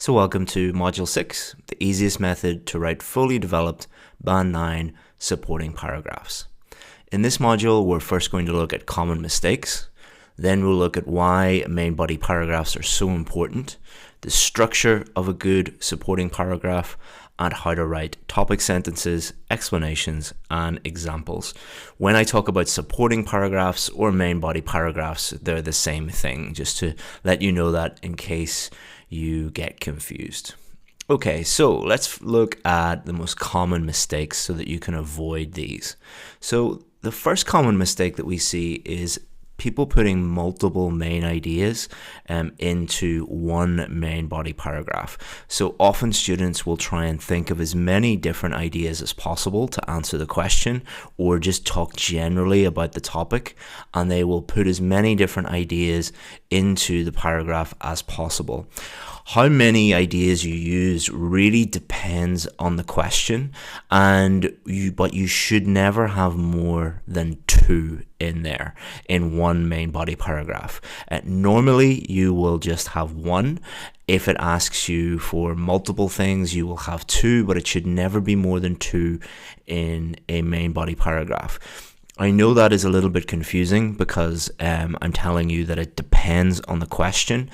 So welcome to Module 6, the easiest method to write fully developed Band 9 supporting paragraphs. In this module, we're first going to look at common mistakes. Then we'll look at why main body paragraphs are so important, the structure of a good supporting paragraph, and how to write topic sentences, explanations, and examples. When I talk about supporting paragraphs or main body paragraphs, they're the same thing, just to let you know that in case you get confused. Okay, so let's look at the most common mistakes so that you can avoid these. So the first common mistake that we see is people putting multiple main ideas into one main body paragraph. So often students will try and think of as many different ideas as possible to answer the question, or just talk generally about the topic, and they will put as many different ideas into the paragraph as possible. How many ideas you use really depends on the question, but you should never have more than 2 in there in one main body paragraph. Normally you will just have 1. If it asks you for multiple things, you will have 2, but it should never be more than 2 in a main body paragraph. I know that is a little bit confusing because I'm telling you that it depends on the question.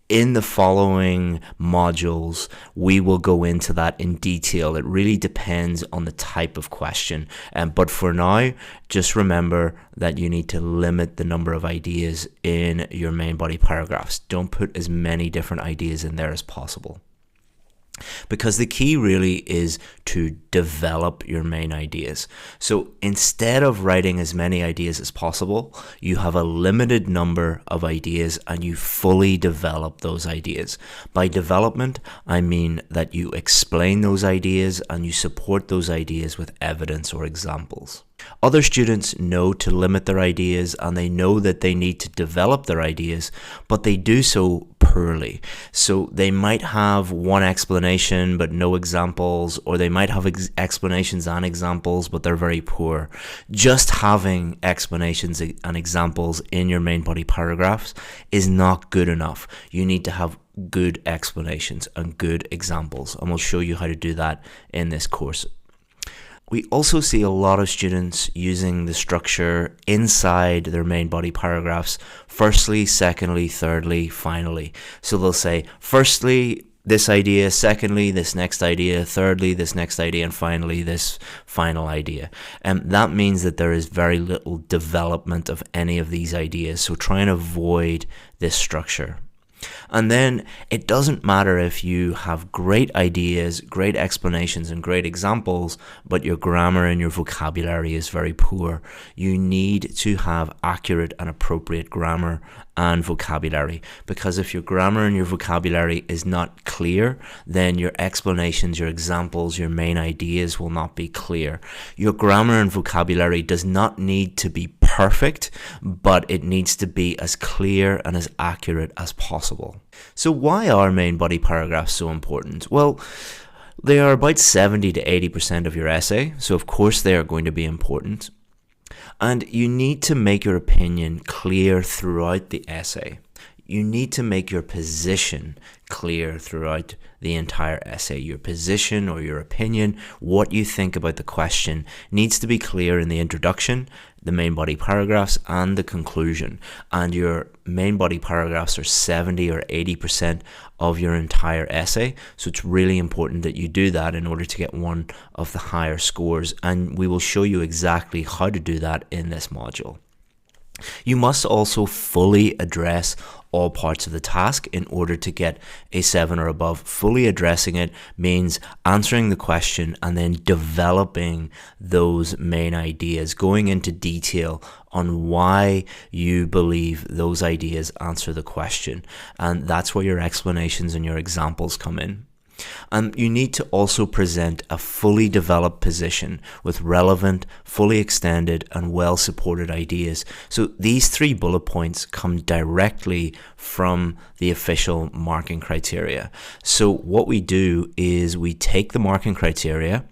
In the following modules, we will go into that in detail. It really depends on the type of question. But for now, just remember that you need to limit the number of ideas in your main body paragraphs. Don't put as many different ideas in there as possible. Because the key really is to develop your main ideas. So instead of writing as many ideas as possible, you have a limited number of ideas and you fully develop those ideas. By development, I mean that you explain those ideas and you support those ideas with evidence or examples. Other students know to limit their ideas and they know that they need to develop their ideas, but they do so poorly. So they might have one explanation but no examples, or they might have explanations and examples but they're very poor. Just having explanations and examples in your main body paragraphs is not good enough. You need to have good explanations and good examples, and we'll show you how to do that in this course. We also see a lot of students using the structure inside their main body paragraphs: firstly, secondly, thirdly, finally. So they'll say, firstly, this idea; secondly, this next idea; thirdly, this next idea; and finally, this final idea. And that means that there is very little development of any of these ideas. So try and avoid this structure. And then it doesn't matter if you have great ideas, great explanations, and great examples, but your grammar and your vocabulary is very poor. You need to have accurate and appropriate grammar and vocabulary, because if your grammar and your vocabulary is not clear, then your explanations, your examples, your main ideas will not be clear. Your grammar and vocabulary does not need to be perfect, but it needs to be as clear and as accurate as possible. So why are main body paragraphs so important? Well, they are about 70 to 80% of your essay, so of course they are going to be important. And you need to make your opinion clear throughout the essay. You need to make your position clear throughout the entire essay. Your position or your opinion, what you think about the question, needs to be clear in the introduction, the main body paragraphs, and the conclusion. And your main body paragraphs are 70 or 80% of your entire essay. So it's really important that you do that in order to get one of the higher scores. And we will show you exactly how to do that in this module. You must also fully address all parts of the task in order to get a 7 or above. Fully addressing it means answering the question and then developing those main ideas, going into detail on why you believe those ideas answer the question. And that's where your explanations and your examples come in. You need to also present a fully developed position with relevant, fully extended, and well-supported ideas. So these 3 bullet points come directly from the official marking criteria. So what we do is we take the marking criteria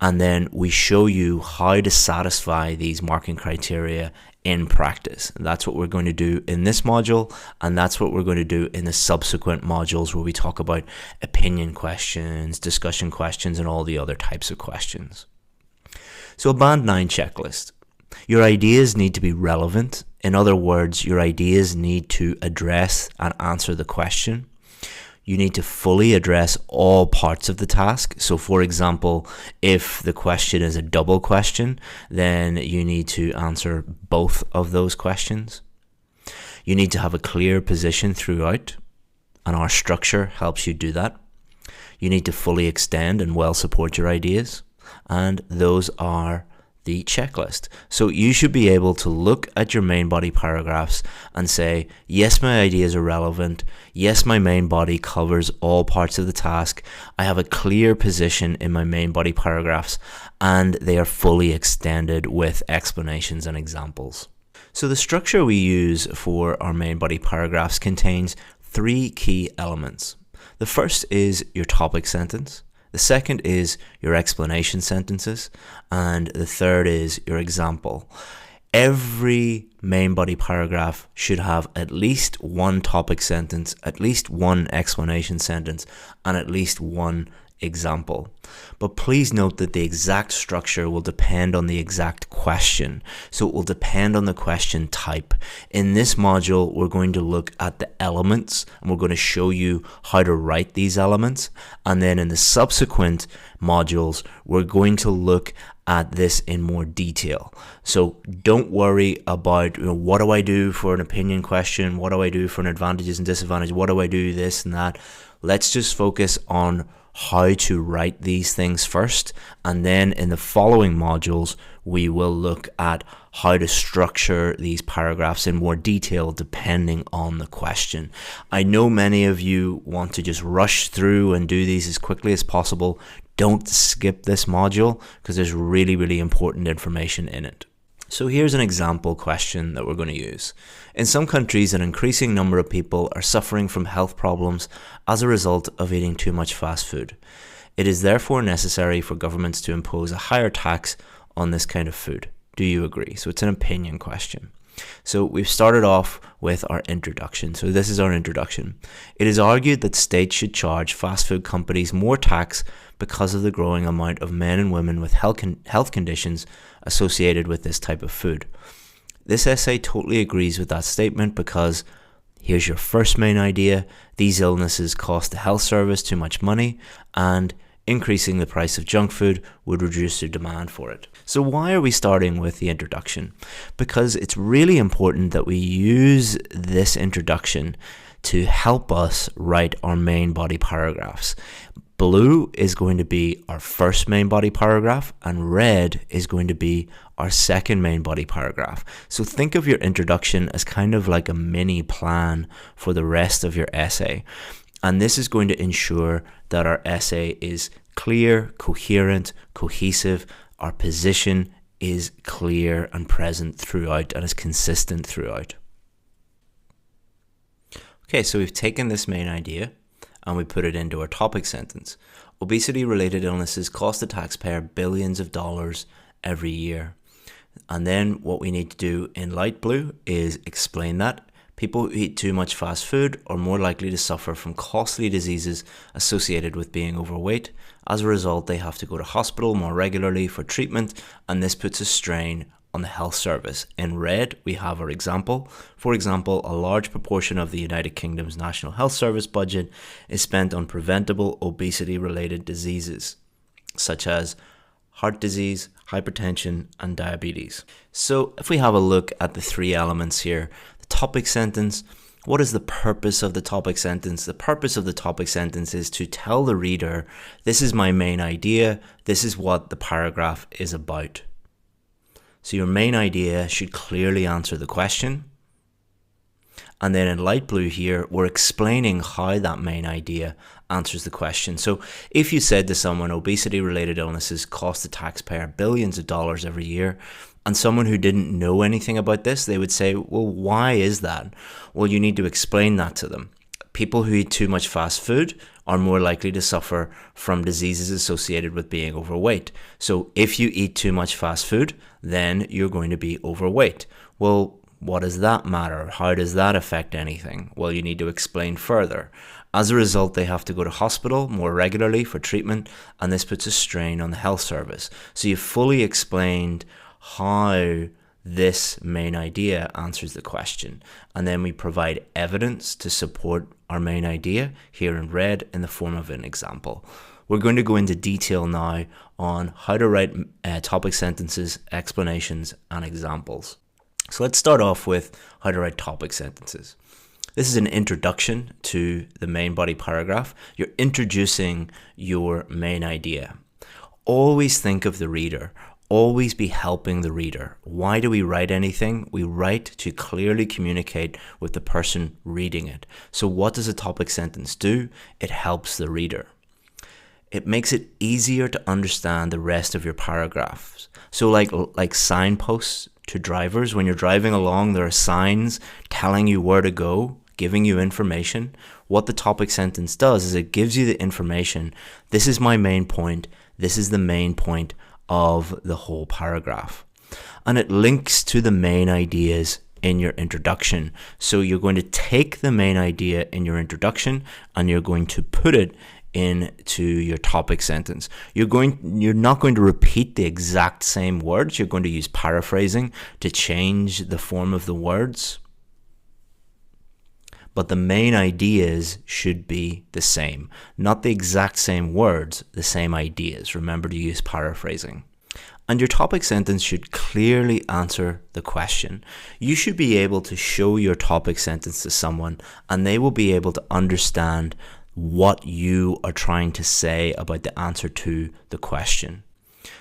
and then we show you how to satisfy these marking criteria in practice. And that's what we're going to do in this module, and that's what we're going to do in the subsequent modules where we talk about opinion questions, discussion questions, and all the other types of questions. So a Band 9 checklist. Your ideas need to be relevant. In other words, your ideas need to address and answer the question. You need to fully address all parts of the task. So for example, if the question is a double question, then you need to answer both of those questions. You need to have a clear position throughout, and our structure helps you do that. You need to fully extend and well support your ideas, and those are the checklist. So you should be able to look at your main body paragraphs and say, yes, my ideas are relevant. Yes, my main body covers all parts of the task. I have a clear position in my main body paragraphs, and they are fully extended with explanations and examples. So the structure we use for our main body paragraphs contains 3 key elements. The first is your topic sentence. The second is your explanation sentences, and the third is your example. Every main body paragraph should have at least one topic sentence, at least one explanation sentence, and at least one example. But please note that the exact structure will depend on the exact question. So it will depend on the question type. In this module, we're going to look at the elements, and we're going to show you how to write these elements. And then in the subsequent modules, we're going to look at this in more detail. So don't worry about, what do I do for an opinion question? What do I do for an advantages and disadvantages? What do I do this and that? Let's just focus on how to write these things first, and then in the following modules we will look at how to structure these paragraphs in more detail depending on the question. I know many of you want to just rush through and do these as quickly as possible. Don't skip this module because there's really important information in it. So here's an example question that we're going to use. In some countries, an increasing number of people are suffering from health problems as a result of eating too much fast food. It is therefore necessary for governments to impose a higher tax on this kind of food. Do you agree? So it's an opinion question. So we've started off with our introduction. So this is our introduction. It is argued that states should charge fast food companies more tax because of the growing amount of men and women with health conditions associated with this type of food. This essay totally agrees with that statement because here's your first main idea. These illnesses cost the health service too much money, and increasing the price of junk food would reduce the demand for it. So why are we starting with the introduction? Because it's really important that we use this introduction to help us write our main body paragraphs. Blue is going to be our first main body paragraph, and red is going to be our second main body paragraph. So think of your introduction as kind of like a mini plan for the rest of your essay. And this is going to ensure that our essay is clear, coherent, cohesive. Our position is clear and present throughout and is consistent throughout. Okay, so we've taken this main idea and we put it into our topic sentence. Obesity-related illnesses cost the taxpayer billions of dollars every year. And then what we need to do in light blue is explain that. People who eat too much fast food are more likely to suffer from costly diseases associated with being overweight. As a result, they have to go to hospital more regularly for treatment, and this puts a strain on the health service. In red, we have our example. For example, a large proportion of the United Kingdom's National Health Service budget is spent on preventable obesity-related diseases, such as heart disease, hypertension, and diabetes. So if we have a look at the 3 elements here, the topic sentence, what is the purpose of the topic sentence? The purpose of the topic sentence is to tell the reader, this is my main idea, this is what the paragraph is about. So your main idea should clearly answer the question. And then in light blue here, we're explaining how that main idea answers the question. So if you said to someone, obesity-related illnesses cost the taxpayer billions of dollars every year, and someone who didn't know anything about this, they would say, well, why is that? Well, you need to explain that to them. People who eat too much fast food are more likely to suffer from diseases associated with being overweight. So if you eat too much fast food, then you're going to be overweight. Well, what does that matter? How does that affect anything? Well, you need to explain further. As a result, they have to go to hospital more regularly for treatment, and this puts a strain on the health service. So you've fully explained how this main idea answers the question. And then we provide evidence to support our main idea, here in red, in the form of an example. We're going to go into detail now on how to write topic sentences, explanations, and examples. So let's start off with how to write topic sentences. This is an introduction to the main body paragraph. You're introducing your main idea. Always think of the reader. Always be helping the reader. Why do we write anything? We write to clearly communicate with the person reading it. So what does a topic sentence do? It helps the reader. It makes it easier to understand the rest of your paragraphs. So like signposts to drivers, when you're driving along, there are signs telling you where to go, giving you information. What the topic sentence does is it gives you the information. This is my main point. This is the main point of the whole paragraph. And it links to the main ideas in your introduction. So you're going to take the main idea in your introduction and you're going to put it into your topic sentence. You're not going to repeat the exact same words. You're going to use paraphrasing to change the form of the words. But the main ideas should be the same. Not the exact same words, the same ideas. Remember to use paraphrasing. And your topic sentence should clearly answer the question. You should be able to show your topic sentence to someone and they will be able to understand what you are trying to say about the answer to the question.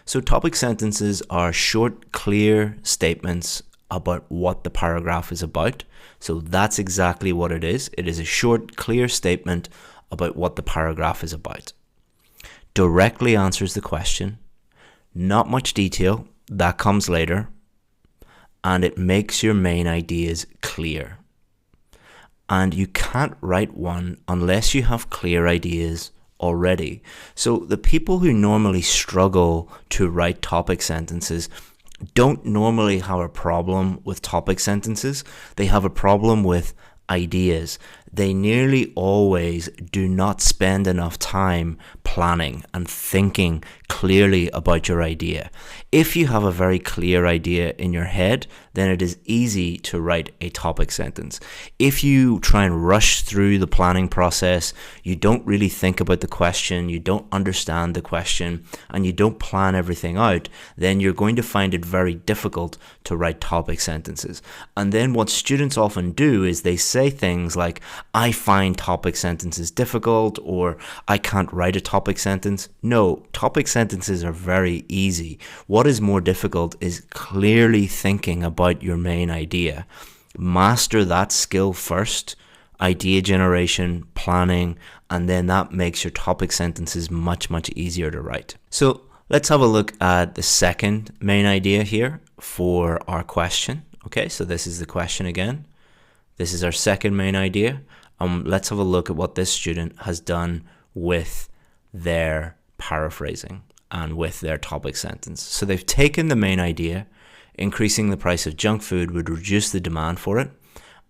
So topic sentences are short, clear statements about what the paragraph is about. So that's exactly what it is. It is a short, clear statement about what the paragraph is about. Directly answers the question. Not much detail. That comes later. And it makes your main ideas clear. And you can't write one unless you have clear ideas already. So the people who normally struggle to write topic sentences don't normally have a problem with topic sentences. They have a problem with ideas. They nearly always do not spend enough time planning and thinking clearly about your idea. If you have a very clear idea in your head, then it is easy to write a topic sentence. If you try and rush through the planning process, you don't really think about the question, you don't understand the question, and you don't plan everything out, then you're going to find it very difficult to write topic sentences. And then what students often do is they say things like, I find topic sentences difficult, or I can't write a topic sentence. No, topic sentences are very easy. What is more difficult is clearly thinking about your main idea. Master that skill first, idea generation, planning, and then that makes your topic sentences much, much easier to write. So let's have a look at the second main idea here for our question. Okay, so this is the question again. This is our second main idea. Let's have a look at what this student has done with their paraphrasing and with their topic sentence. So they've taken the main idea, increasing the price of junk food would reduce the demand for it.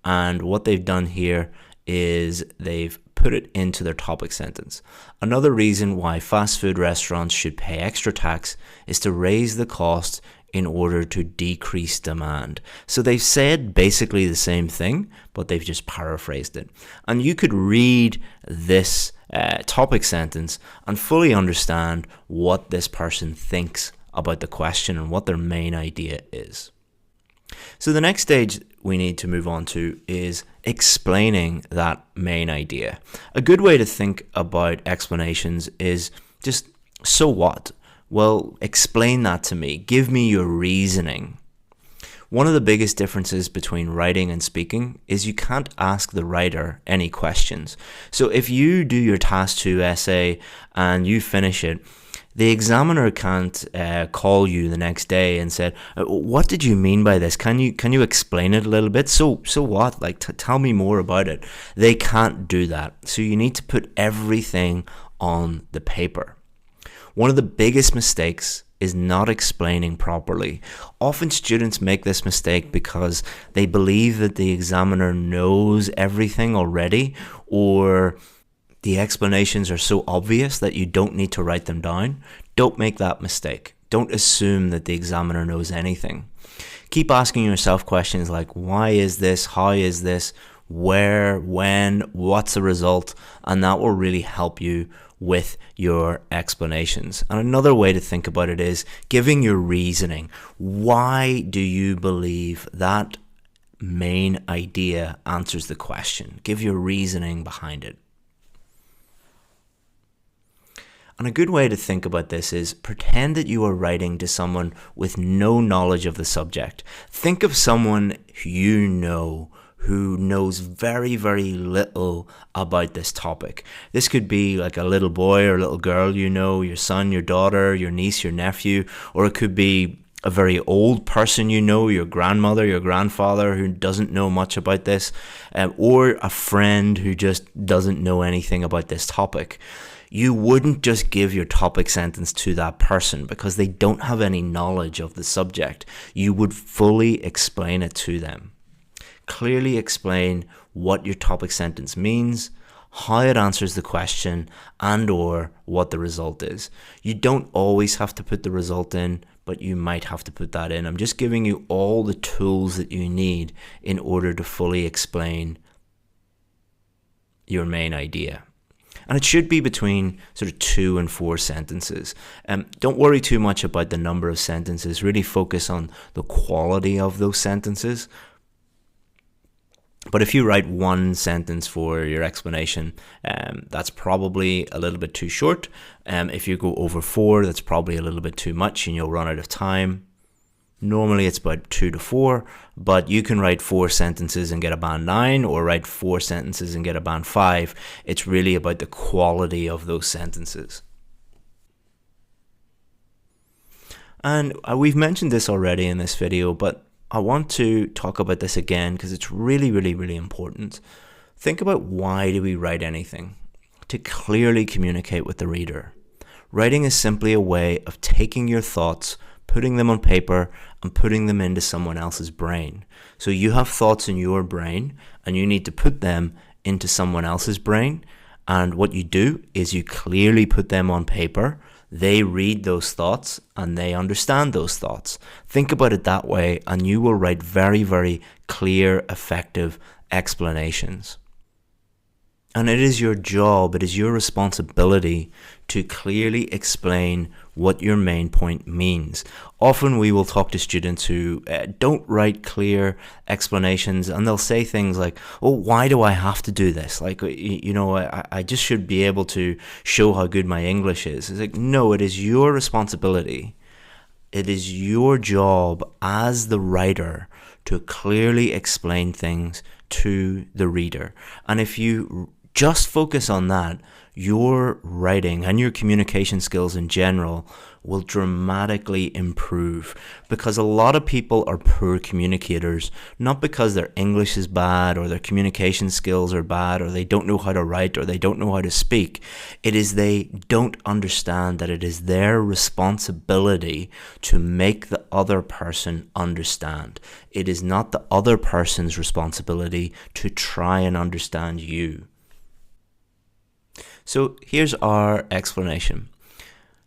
And what they've done here is they've put it into their topic sentence. Another reason why fast food restaurants should pay extra tax is to raise the cost in order to decrease demand. So they've said basically the same thing, but they've just paraphrased it. And you could read this topic sentence and fully understand what this person thinks about the question and what their main idea is. So the next stage we need to move on to is explaining that main idea. A good way to think about explanations is just, so what? Well, explain that to me. Give me your reasoning. One of the biggest differences between writing and speaking is you can't ask the writer any questions. So if you do your task 2 essay and you finish it, the examiner can't call you the next day and say, what did you mean by this? Can you explain it a little bit? So what? Like, tell me more about it. They can't do that. So you need to put everything on the paper. One of the biggest mistakes is not explaining properly. Often students make this mistake because they believe that the examiner knows everything already, or the explanations are so obvious that you don't need to write them down. Don't make that mistake. Don't assume that the examiner knows anything. Keep asking yourself questions like, why is this? How is this? Where, when, what's the result? And that will really help you with your explanations. And another way to think about it is giving your reasoning. Why do you believe that main idea answers the question? Give your reasoning behind it. And a good way to think about this is pretend that you are writing to someone with no knowledge of the subject. Think of someone you know who knows very, very little about this topic. This could be like a little boy or little girl you know, your son, your daughter, your niece, your nephew, or it could be a very old person you know, your grandmother, your grandfather who doesn't know much about this, or a friend who just doesn't know anything about this topic. You wouldn't just give your topic sentence to that person because they don't have any knowledge of the subject. You would fully explain it to them. Clearly explain what your topic sentence means, how it answers the question, and or what the result is. You don't always have to put the result in, but you might have to put that in. I'm just giving you all the tools that you need in order to fully explain your main idea. And it should be between sort of 2 and 4 sentences. Don't worry too much about the number of sentences. Really focus on the quality of those sentences. But if you write 1 sentence for your explanation, that's probably a little bit too short. If you go over 4, that's probably a little bit too much and you'll run out of time. Normally it's about 2 to 4, but you can write 4 sentences and get a band 9, or write 4 sentences and get a band 5. It's really about the quality of those sentences. And we've mentioned this already in this video, but I want to talk about this again because it's really, really, really important. Think about, why do we write anything? To clearly communicate with the reader. Writing is simply a way of taking your thoughts, putting them on paper, and putting them into someone else's brain. So you have thoughts in your brain and you need to put them into someone else's brain. And what you do is you clearly put them on paper. They read those thoughts and they understand those thoughts. Think about it that way and you will write very, very clear, effective explanations. And it is your job, it is your responsibility to clearly explain what your main point means. Often we will talk to students who don't write clear explanations, and they'll say things like, oh, why do I have to do this? Like, you know, I just should be able to show how good my English is. It's like, no, it is your responsibility. It is your job as the writer to clearly explain things to the reader. And if you just focus on that, your writing and your communication skills in general will dramatically improve, because a lot of people are poor communicators, not because their English is bad or their communication skills are bad or they don't know how to write or they don't know how to speak. It is they don't understand that it is their responsibility to make the other person understand. It is not the other person's responsibility to try and understand you. So here's our explanation.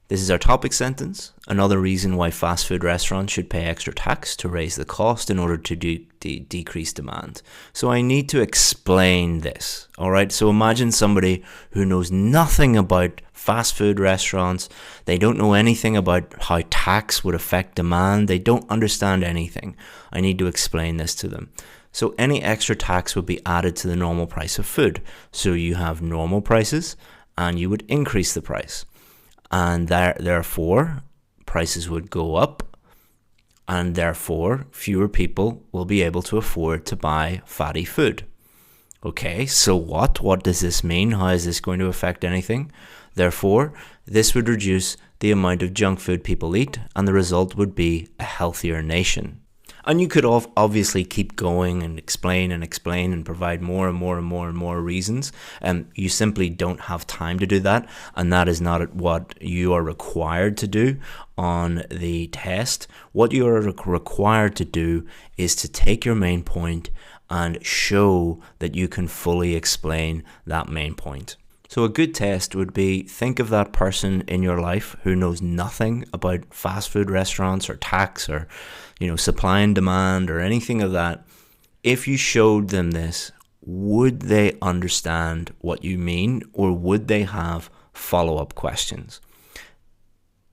This is our topic sentence. Another reason why fast food restaurants should pay extra tax to raise the cost in order to decrease demand. So I need to explain this. All right. So imagine somebody who knows nothing about fast food restaurants. They don't know anything about how tax would affect demand. They don't understand anything. I need to explain this to them. So any extra tax would be added to the normal price of food. So you have normal prices and you would increase the price. And therefore, prices would go up, and therefore, fewer people will be able to afford to buy fatty food. Okay, so what? What does this mean? How is this going to affect anything? Therefore, this would reduce the amount of junk food people eat, and the result would be a healthier nation. And you could obviously keep going and explain and provide more and more and more and more reasons. You simply don't have time to do that, and that is not what you are required to do on the test. What you are required to do is to take your main point and show that you can fully explain that main point. So a good test would be, think of that person in your life who knows nothing about fast food restaurants or tax or, supply and demand or anything of that. If you showed them this, would they understand what you mean, or would they have follow-up questions?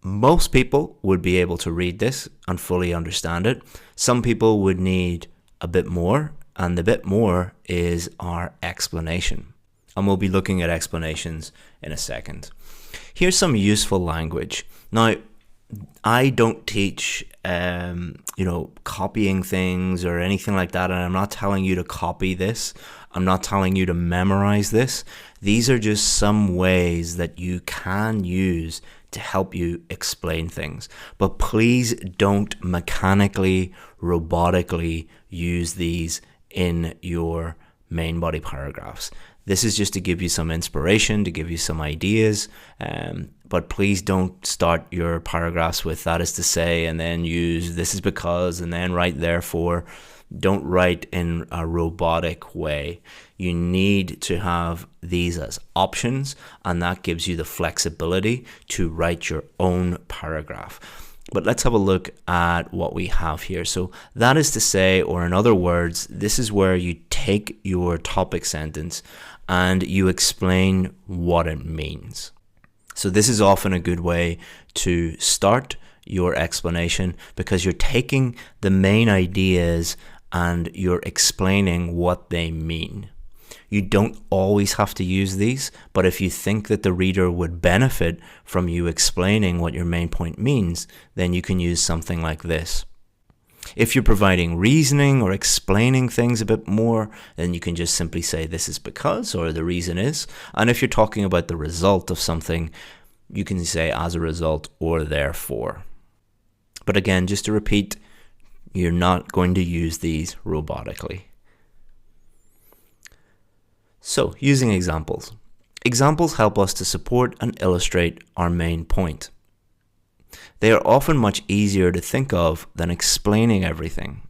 Most people would be able to read this and fully understand it. Some people would need a bit more, and the bit more is our explanation. And we'll be looking at explanations in a second. Here's some useful language. Now, I don't teach, copying things or anything like that, and I'm not telling you to copy this. I'm not telling you to memorize this. These are just some ways that you can use to help you explain things. But please don't mechanically, robotically use these in your main body paragraphs. This is just to give you some inspiration, to give you some ideas, but please don't start your paragraphs with "that is to say" and then use "this is because" and then write "therefore." Don't write in a robotic way. You need to have these as options, and that gives you the flexibility to write your own paragraph. But let's have a look at what we have here. So that is to say, or in other words, this is where you take your topic sentence and you explain what it means. So this is often a good way to start your explanation, because you're taking the main ideas and you're explaining what they mean. You don't always have to use these, but if you think that the reader would benefit from you explaining what your main point means, then you can use something like this. If you're providing reasoning or explaining things a bit more, then you can just simply say "this is because" or "the reason is." And if you're talking about the result of something, you can say "as a result" or "therefore." But again, just to repeat, you're not going to use these robotically. So, using examples. Examples help us to support and illustrate our main point. They are often much easier to think of than explaining everything.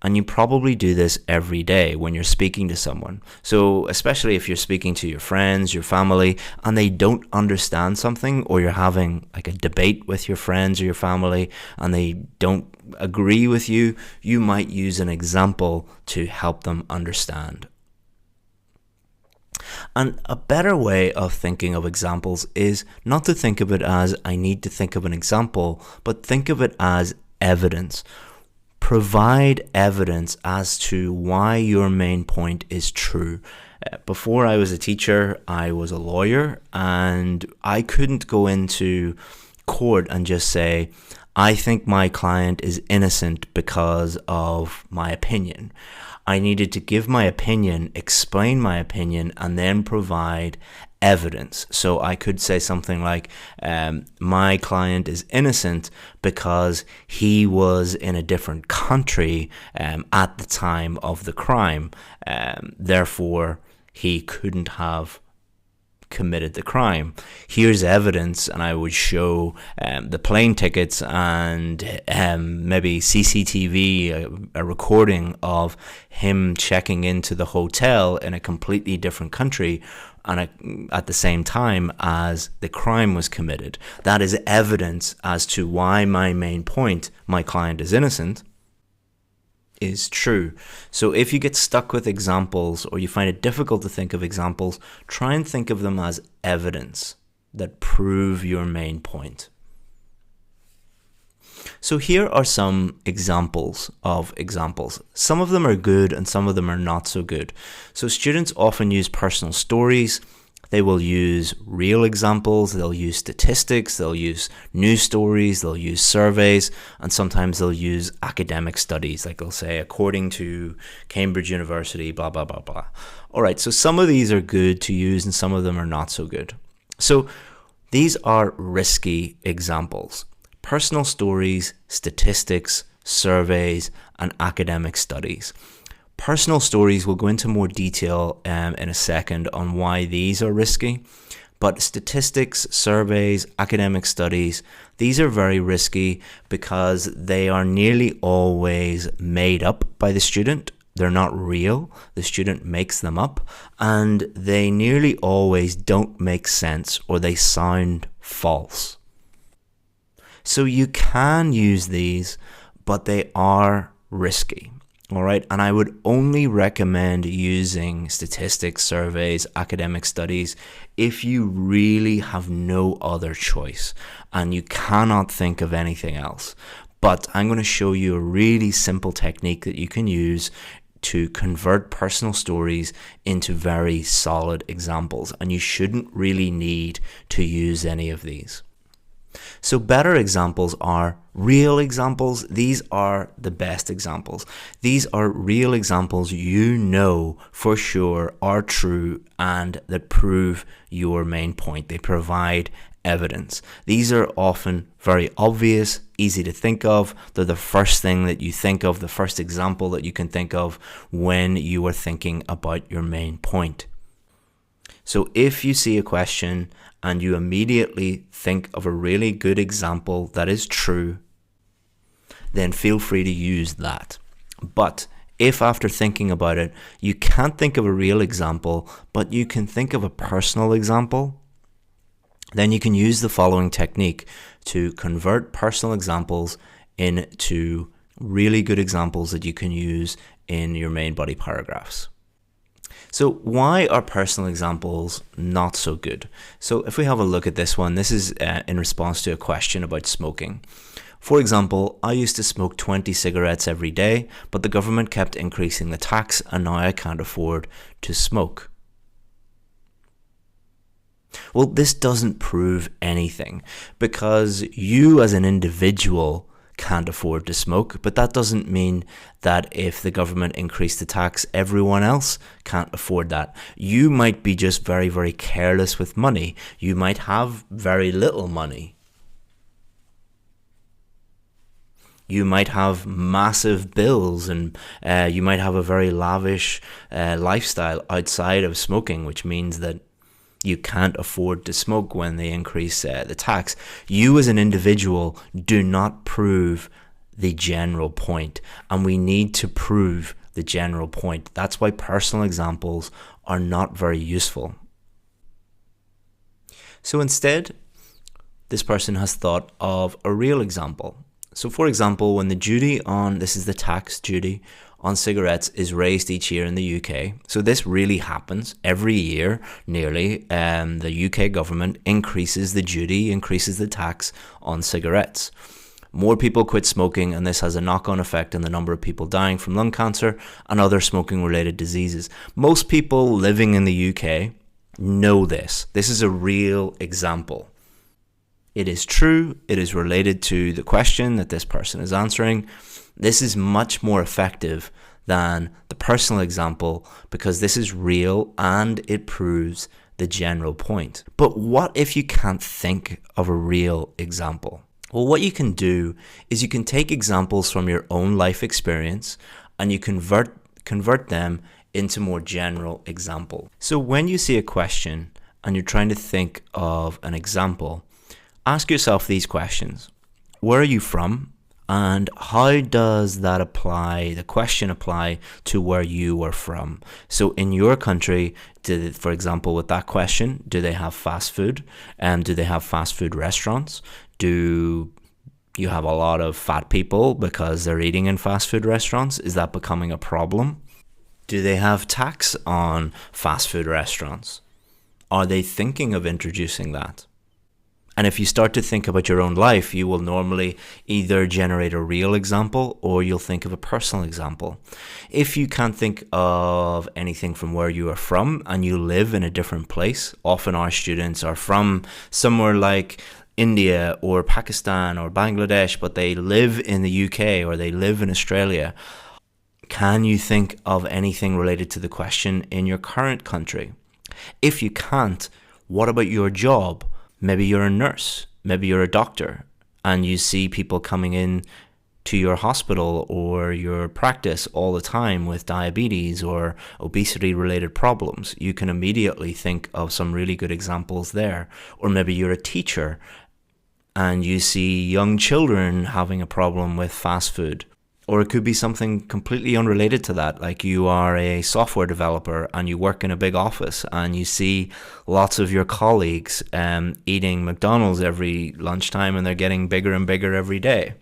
And you probably do this every day when you're speaking to someone. So especially if you're speaking to your friends, your family, and they don't understand something, or you're having like a debate with your friends or your family and they don't agree with you, you might use an example to help them understand. And a better way of thinking of examples is not to think of it as "I need to think of an example," but think of it as evidence. Provide evidence as to why your main point is true. Before I was a teacher, I was a lawyer, and I couldn't go into court and just say, "I think my client is innocent because of my opinion." I needed to give my opinion, explain my opinion, and then provide evidence. So I could say something like, my client is innocent because he was in a different country at the time of the crime. Therefore, he couldn't have committed the crime. Here's evidence, and I would show the plane tickets and maybe CCTV, a recording of him checking into the hotel in a completely different country and at the same time as the crime was committed. That is evidence as to why my main point, my client is innocent, is true. So if you get stuck with examples or you find it difficult to think of examples, try and think of them as evidence that prove your main point. So here are some examples of examples. Some of them are good and some of them are not so good. So students often use personal stories. They will use real examples, they'll use statistics, they'll use news stories, they'll use surveys, and sometimes they'll use academic studies, like they'll say, according to Cambridge University, blah, blah, blah, blah. All right, so some of these are good to use and some of them are not so good. So these are risky examples. Personal stories, statistics, surveys, and academic studies. Personal stories, will go into more detail in a second on why these are risky. But statistics, surveys, academic studies, these are very risky because they are nearly always made up by the student. They're not real. The student makes them up, and they nearly always don't make sense, or they sound false. So you can use these, but they are risky. All right, and I would only recommend using statistics, surveys, academic studies if you really have no other choice and you cannot think of anything else. But I'm going to show you a really simple technique that you can use to convert personal stories into very solid examples, and you shouldn't really need to use any of these. So better examples are real examples. These are the best examples. These are real examples you know for sure are true and that prove your main point. They provide evidence. These are often very obvious, easy to think of. They're the first thing that you think of, the first example that you can think of when you are thinking about your main point. So if you see a question and you immediately think of a really good example that is true, then feel free to use that. But if after thinking about it, you can't think of a real example, but you can think of a personal example, then you can use the following technique to convert personal examples into really good examples that you can use in your main body paragraphs. So why are personal examples not so good? So if we have a look at this one, this is in response to a question about smoking. For example, I used to smoke 20 cigarettes every day, but the government kept increasing the tax and now I can't afford to smoke. Well, this doesn't prove anything because you as an individual can't afford to smoke, but that doesn't mean that if the government increased the tax, everyone else can't afford that. You might be just very, very careless with money. You might have very little money. You might have massive bills, and you might have a very lavish lifestyle outside of smoking, which means that you can't afford to smoke when they increase the tax. You as an individual do not prove the general point, and we need to prove the general point. That's why personal examples are not very useful. So instead, this person has thought of a real example. So for example, when the duty on, this is the tax duty on cigarettes, is raised each year in the UK. So this really happens every year, nearly. The UK government increases the duty, increases the tax on cigarettes. More people quit smoking, and this has a knock-on effect on the number of people dying from lung cancer and other smoking-related diseases. Most people living in the UK know this. This is a real example. It is true. It is related to the question that this person is answering. This is much more effective than the personal example because this is real and it proves the general point. But what if you can't think of a real example? Well, what you can do is you can take examples from your own life experience and you convert them into more general example. So when you see a question and you're trying to think of an example, ask yourself these questions. Where are you from? And how does that apply, the question apply to where you are from? So in your country, for example, with that question, do they have fast food? Do they have fast food restaurants? Do you have a lot of fat people because they're eating in fast food restaurants? Is that becoming a problem? Do they have tax on fast food restaurants? Are they thinking of introducing that? And if you start to think about your own life, you will normally either generate a real example or you'll think of a personal example. If you can't think of anything from where you are from and you live in a different place, often our students are from somewhere like India or Pakistan or Bangladesh, but they live in the UK or they live in Australia. Can you think of anything related to the question in your current country? If you can't, what about your job? Maybe you're a nurse, maybe you're a doctor, and you see people coming in to your hospital or your practice all the time with diabetes or obesity related problems, you can immediately think of some really good examples there. Or maybe you're a teacher and you see young children having a problem with fast food. Or it could be something completely unrelated to that, like you are a software developer and you work in a big office and you see lots of your colleagues eating McDonald's every lunchtime and they're getting bigger and bigger every day.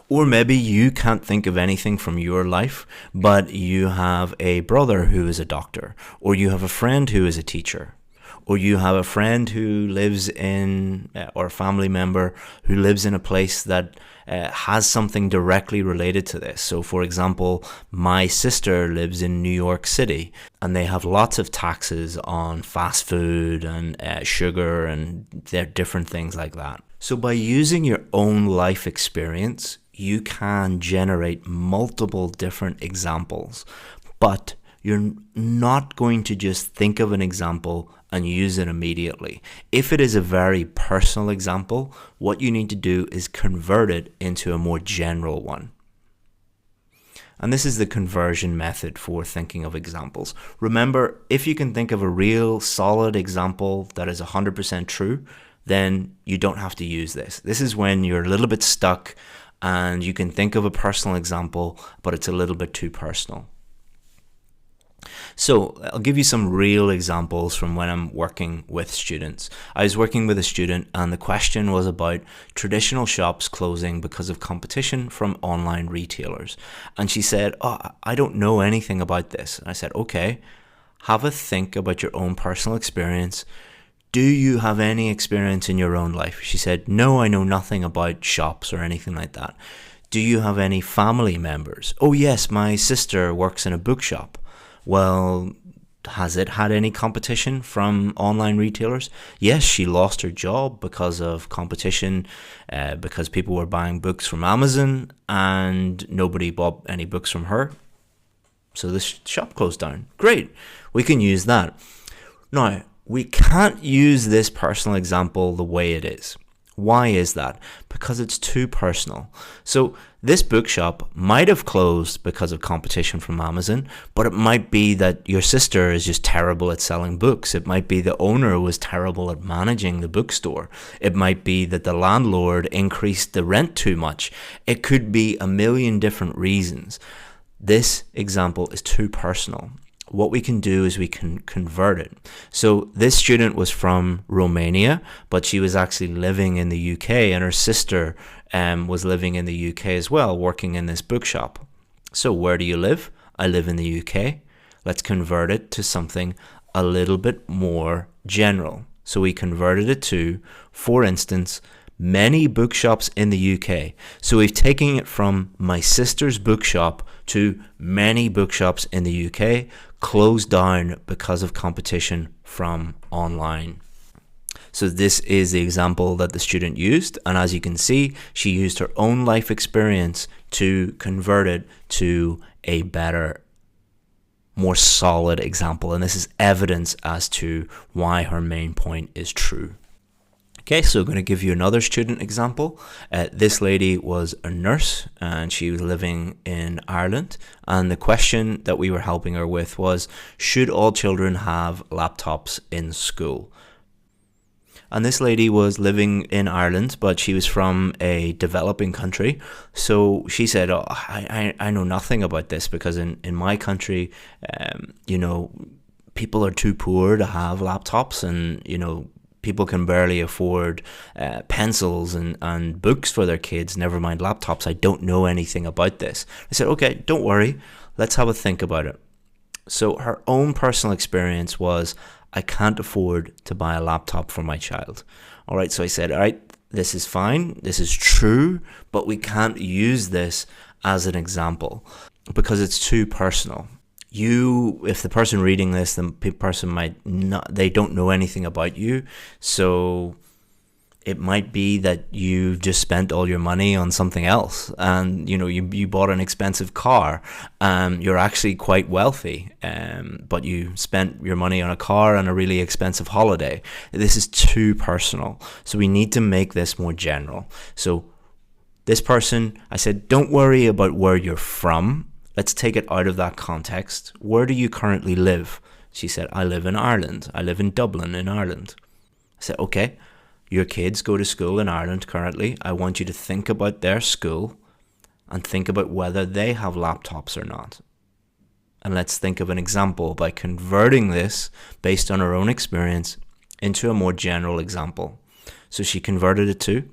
Or maybe you can't think of anything from your life, but you have a brother who is a doctor, or you have a friend who is a teacher, or you have a friend who lives in, or a family member who lives in a place that has something directly related to this. So for example, my sister lives in New York City and they have lots of taxes on fast food and sugar and different things like that. So by using your own life experience, you can generate multiple different examples, but you're not going to just think of an example and use it immediately. If it is a very personal example, what you need to do is convert it into a more general one. And this is the conversion method for thinking of examples. Remember, if you can think of a real solid example that is 100% true, then you don't have to use this. This is when you're a little bit stuck and you can think of a personal example, but it's a little bit too personal. So I'll give you some real examples from when I'm working with students. I was working with a student and the question was about traditional shops closing because of competition from online retailers. And she said, "Oh, I don't know anything about this." And I said, "Okay, have a think about your own personal experience. Do you have any experience in your own life?" She said, "No, I know nothing about shops or anything like that." "Do you have any family members?" "Oh yes, my sister works in a bookshop." "Well, has it had any competition from online retailers?" "Yes, she lost her job because of competition, because people were buying books from Amazon and nobody bought any books from her. So this shop closed down." Great, we can use that. Now, we can't use this personal example the way it is. Why is that? Because it's too personal. So this bookshop might have closed because of competition from Amazon, but it might be that your sister is just terrible at selling books. It might be the owner was terrible at managing the bookstore. It might be that the landlord increased the rent too much. It could be a million different reasons. This example is too personal. What we can do is we can convert it. So this student was from Romania, but she was actually living in the UK, and her sister was living in the UK as well, working in this bookshop. So where do you live? "I live in the UK." Let's convert it to something a little bit more general. So we converted it to, for instance, many bookshops in the UK. So we've taken it from my sister's bookshop to many bookshops in the UK closed down because of competition from online. So this is the example that the student used, and as you can see, she used her own life experience to convert it to a better, more solid example, and this is evidence as to why her main point is true. Okay, so I'm going to give you another student example. This lady was a nurse and she was living in Ireland. And the question that we were helping her with was, should all children have laptops in school? And this lady was living in Ireland, but she was from a developing country. So she said, "Oh, I know nothing about this because in my country, people are too poor to have laptops, and, people can barely afford pencils and books for their kids, never mind laptops. I don't know anything about this." I said, "Okay, don't worry. Let's have a think about it." So her own personal experience was, "I can't afford to buy a laptop for my child." All right, so I said, all right, this is fine. This is true, but we can't use this as an example because it's too personal. If the person reading this, the person might not, they don't know anything about you. So it might be that you just spent all your money on something else, and you bought an expensive car. You're actually quite wealthy, but you spent your money on a car and a really expensive holiday. This is too personal. So we need to make this more general. So This person, I said, don't worry about where you're from. Let's take it out of that context. Where do you currently live? She said, I live in Ireland. I live in Dublin in Ireland. I said, okay, your kids go to school in Ireland currently. I want you to think about their school and think about whether they have laptops or not. And let's think of an example by converting this based on her own experience into a more general example. So she converted it to,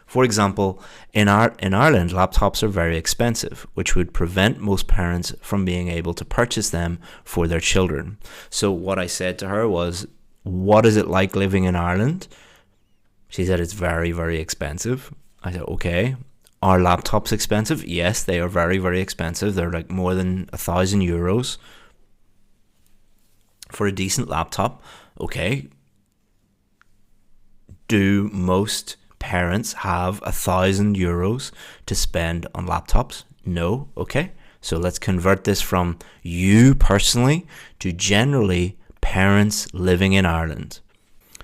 for example, in Ireland, laptops are very expensive, which would prevent most parents from being able to purchase them for their children. So what I said to her was, what is it like living in Ireland? She said, it's very, very expensive. I said, okay. Are laptops expensive? Yes, they are very, very expensive. They're like more than €1,000 for a decent laptop. Okay. Do most parents have €1,000 to spend on laptops? No. Okay. So let's convert this from you personally to generally parents living in Ireland.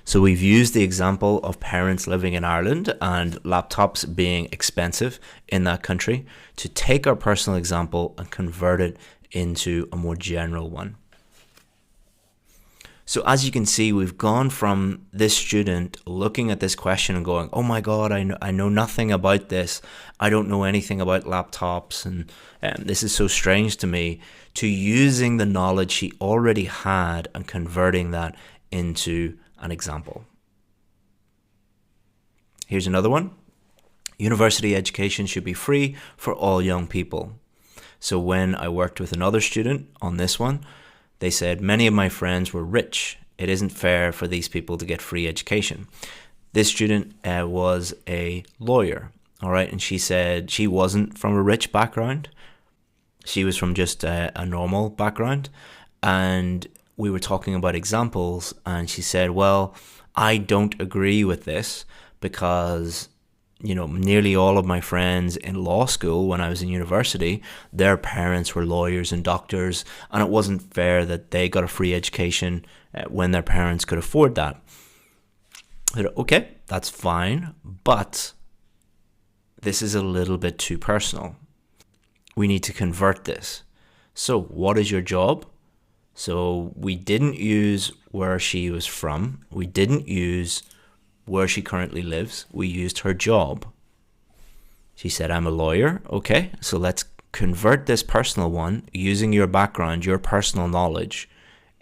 So we've used the example of parents living in Ireland and laptops being expensive in that country to take our personal example and convert it into a more general one. So as you can see, we've gone from this student looking at this question and going, oh my God, I know nothing about this. I don't know anything about laptops and this is so strange to me, to using the knowledge she already had and converting that into an example. Here's another one. University education should be free for all young people. So when I worked with another student on this one, they said, many of my friends were rich. It isn't fair for these people to get free education. This student was a lawyer, all right? And she said she wasn't from a rich background. She was from just a normal background. And we were talking about examples, and she said, well, I don't agree with this because, you know, nearly all of my friends in law school when I was in university, their parents were lawyers and doctors, and it wasn't fair that they got a free education when their parents could afford that. I said, okay, that's fine, but this is a little bit too personal. We need to convert this. So what is your job? So we didn't use where she was from. We didn't use where she currently lives. We used her job. She said, I'm a lawyer. Okay, so let's convert this personal one using your background, your personal knowledge,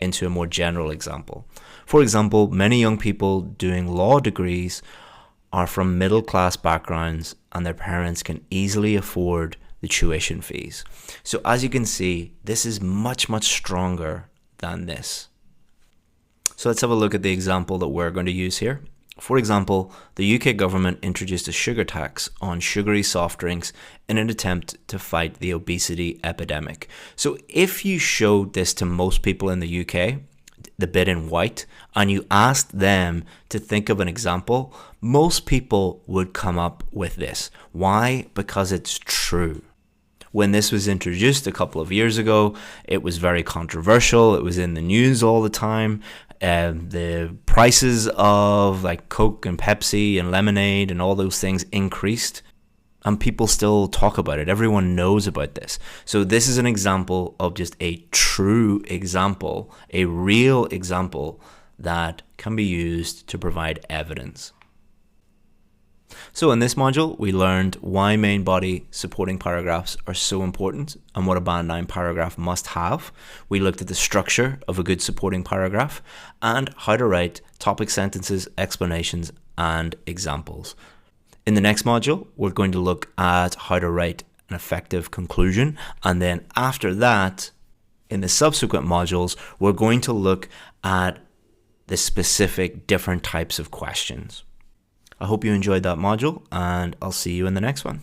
into a more general example. For example, many young people doing law degrees are from middle-class backgrounds and their parents can easily afford the tuition fees. So as you can see, this is much, much stronger than this. So let's have a look at the example that we're going to use here. For example, the UK government introduced a sugar tax on sugary soft drinks in an attempt to fight the obesity epidemic. So if you showed this to most people in the UK, the bit in white, and you asked them to think of an example, most people would come up with this. Why? Because it's true. When this was introduced a couple of years ago, it was very controversial. It was in the news all the time. The prices of like Coke and Pepsi and lemonade and all those things increased. And people still talk about it. Everyone knows about this. So this is an example of just a true example, a real example that can be used to provide evidence. So in this module, we learned why main body supporting paragraphs are so important and what a Band 9 paragraph must have. We looked at the structure of a good supporting paragraph and how to write topic sentences, explanations, and examples. In the next module, we're going to look at how to write an effective conclusion. And then after that, in the subsequent modules, we're going to look at the specific different types of questions. I hope you enjoyed that module, and I'll see you in the next one.